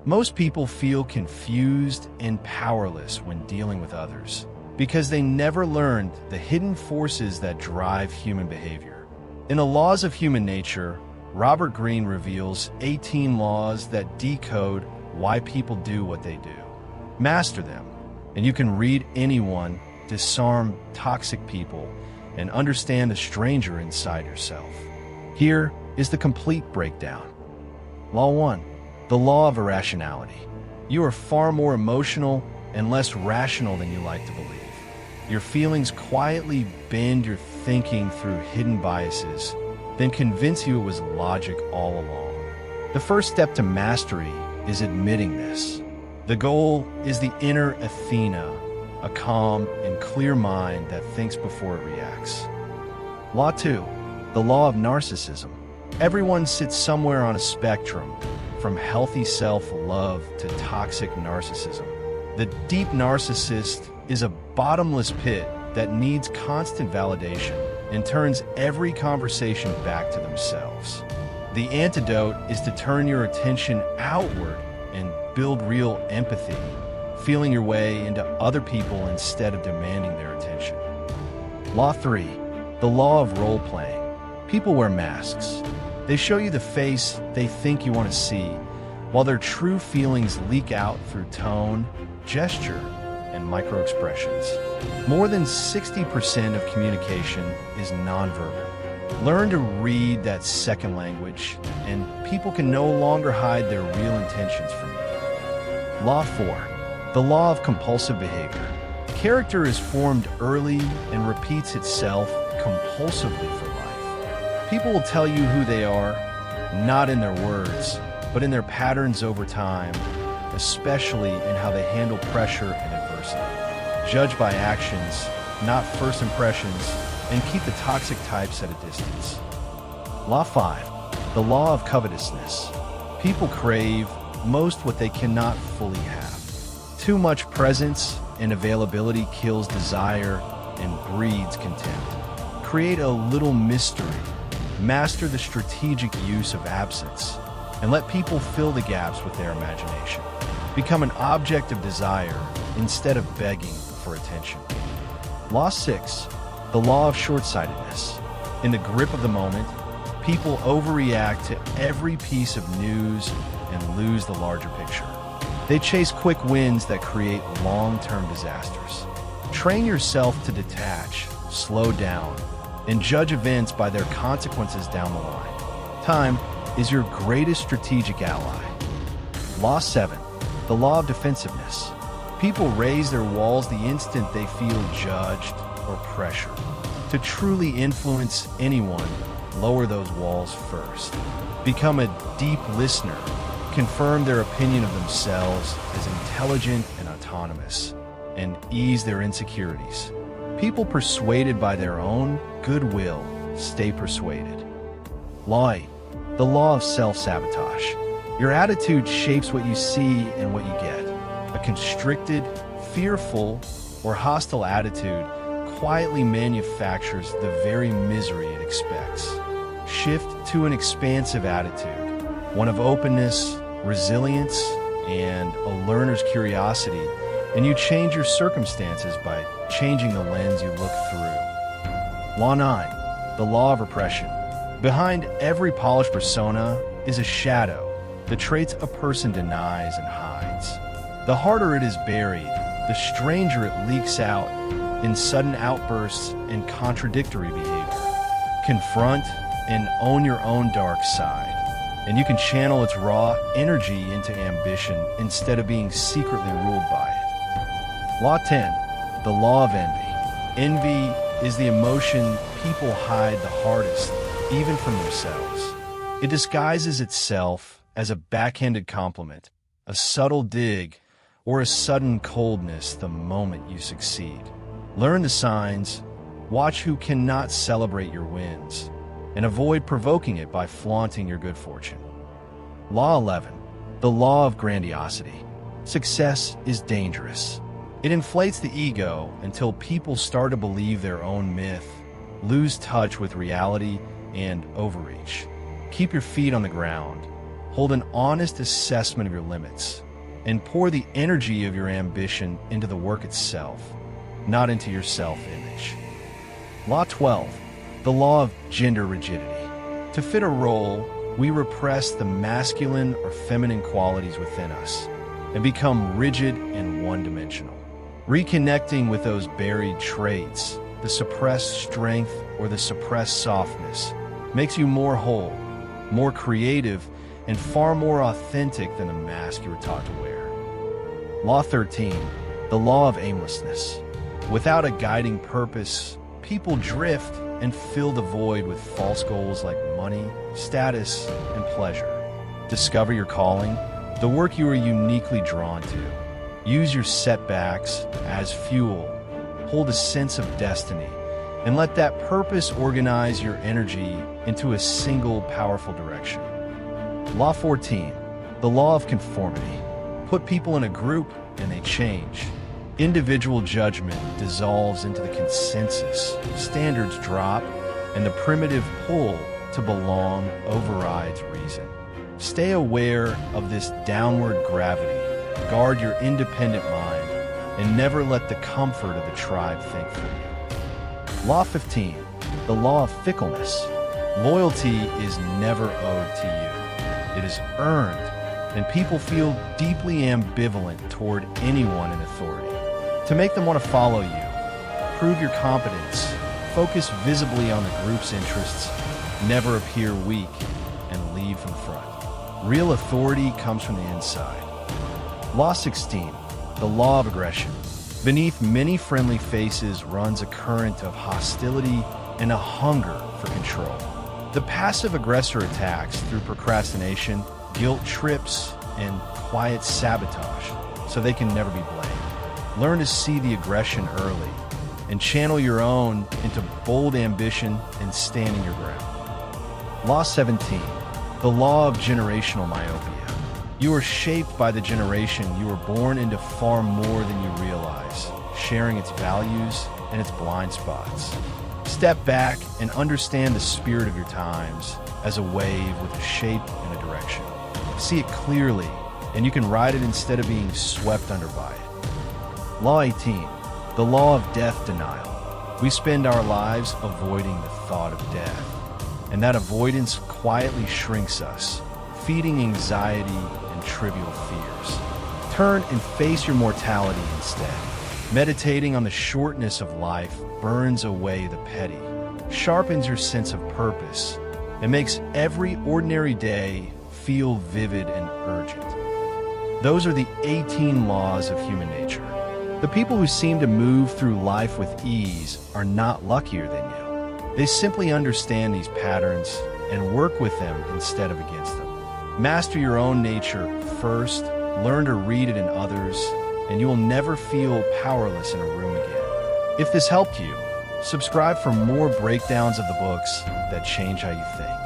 Most people feel confused and powerless when dealing with others because they never learned the hidden forces that drive human behavior. In The Laws of Human Nature, Robert Greene reveals 18 laws that decode why people do what they do. Master them, and you can read anyone, disarm toxic people, and understand the stranger inside yourself. Here is the complete breakdown. Law 1. The Law of Irrationality. You are far more emotional and less rational than you like to believe. Your feelings quietly bend your thinking through hidden biases, then convince you it was logic all along. The first step to mastery is admitting this. The goal is the inner Athena, a calm and clear mind that thinks before it reacts. Law 2. The Law of Narcissism. Everyone sits somewhere on a spectrum, from healthy self-love to toxic narcissism. The deep narcissist is a bottomless pit that needs constant validation and turns every conversation back to themselves. The antidote is to turn your attention outward and build real empathy, feeling your way into other people instead of demanding their attention. Law 3. The Law of Role-playing. People wear masks. They show you the face they think you want to see, while their true feelings leak out through tone, gesture, and micro-expressions. More than 60% of communication is nonverbal. Learn to read that second language, and people can no longer hide their real intentions from you. Law 4. The Law of Compulsive Behavior. Character is formed early and repeats itself compulsively for life. People will tell you who they are, not in their words, but in their patterns over time, especially in how they handle pressure and adversity. Judge by actions, not first impressions, and keep the toxic types at a distance. Law 5. The Law of Covetousness. People crave most what they cannot fully have. Too much presence and availability kills desire and breeds contempt. Create a little mystery. Master the strategic use of absence, and let people fill the gaps with their imagination. Become an object of desire instead of begging for attention. Law 6. The Law of Shortsightedness. In the grip of the moment, people overreact to every piece of news and lose the larger picture. They chase quick wins that create long-term disasters. Train yourself to detach, slow down, and judge events by their consequences down the line. Time is your greatest strategic ally. Law 7. The Law of Defensiveness. People raise their walls the instant they feel judged or pressured. To truly influence anyone, lower those walls first. Become a deep listener. Confirm their opinion of themselves as intelligent and autonomous, and ease their insecurities. People persuaded by their own goodwill stay persuaded. Law 8. The Law of Self-sabotage. Your attitude shapes what you see and what you get. A constricted, fearful, or hostile attitude quietly manufactures the very misery it expects. Shift to an expansive attitude, one of openness, resilience, and a learner's curiosity, and you change your circumstances by changing the lens you look through. Law 9. The Law of Repression. Behind every polished persona is a shadow, the traits a person denies and hides. The harder it is buried, the stranger it leaks out in sudden outbursts and contradictory behavior. Confront and own your own dark side, and you can channel its raw energy into ambition instead of being secretly ruled by it. Law 10. The Law of Envy. Envy is the emotion people hide the hardest, even from themselves. It disguises itself as a backhanded compliment, a subtle dig, or a sudden coldness the moment you succeed. Learn the signs, watch who cannot celebrate your wins, and avoid provoking it by flaunting your good fortune. Law 11. The Law of Grandiosity. Success is dangerous. It inflates the ego until people start to believe their own myth, lose touch with reality, and overreach. Keep your feet on the ground. Hold an honest assessment of your limits, and pour the energy of your ambition into the work itself, not into your self-image. Law 12, the Law of Gender Rigidity. To fit a role, we repress the masculine or feminine qualities within us and become rigid and one-dimensional. Reconnecting with those buried traits, the suppressed strength or the suppressed softness, makes you more whole, more creative, and far more authentic than the mask you were taught to wear. Law 13, the Law of Aimlessness. Without a guiding purpose, people drift and fill the void with false goals like money, status, and pleasure. Discover your calling, the work you are uniquely drawn to. Use your setbacks as fuel. Hold a sense of destiny, and let that purpose organize your energy into a single powerful direction. Law 14, the Law of Conformity. Put people in a group and they change. Individual judgment dissolves into the consensus, standards drop, and the primitive pull to belong overrides reason. Stay aware of this downward gravity. Guard your independent mind, and never let the comfort of the tribe think for you. Law 15, the Law of Fickleness. Loyalty is never owed to you. It is earned, and people feel deeply ambivalent toward anyone in authority. To make them want to follow you, prove your competence, focus visibly on the group's interests, never appear weak, and lead from the front. Real authority comes from the inside. Law 16, the Law of Aggression. Beneath many friendly faces runs a current of hostility and a hunger for control. The passive aggressor attacks through procrastination, guilt trips, and quiet sabotage, so they can never be blamed. Learn to see the aggression early and channel your own into bold ambition and standing your ground. Law 17, the Law of Generational Myopia. You are shaped by the generation you were born into far more than you realize, sharing its values and its blind spots. Step back and understand the spirit of your times as a wave with a shape and a direction. See it clearly, and you can ride it instead of being swept under by it. Law 18, the Law of Death Denial. We spend our lives avoiding the thought of death, and that avoidance quietly shrinks us, feeding anxiety and trivial fears. Turn and face your mortality instead. Meditating on the shortness of life burns away the petty, sharpens your sense of purpose, and makes every ordinary day feel vivid and urgent. Those are the 18 laws of human nature. The people who seem to move through life with ease are not luckier than you. They simply understand these patterns and work with them instead of against them. Master your own nature first, learn to read it in others, and you will never feel powerless in a room again. If this helped you, subscribe for more breakdowns of the books that change how you think.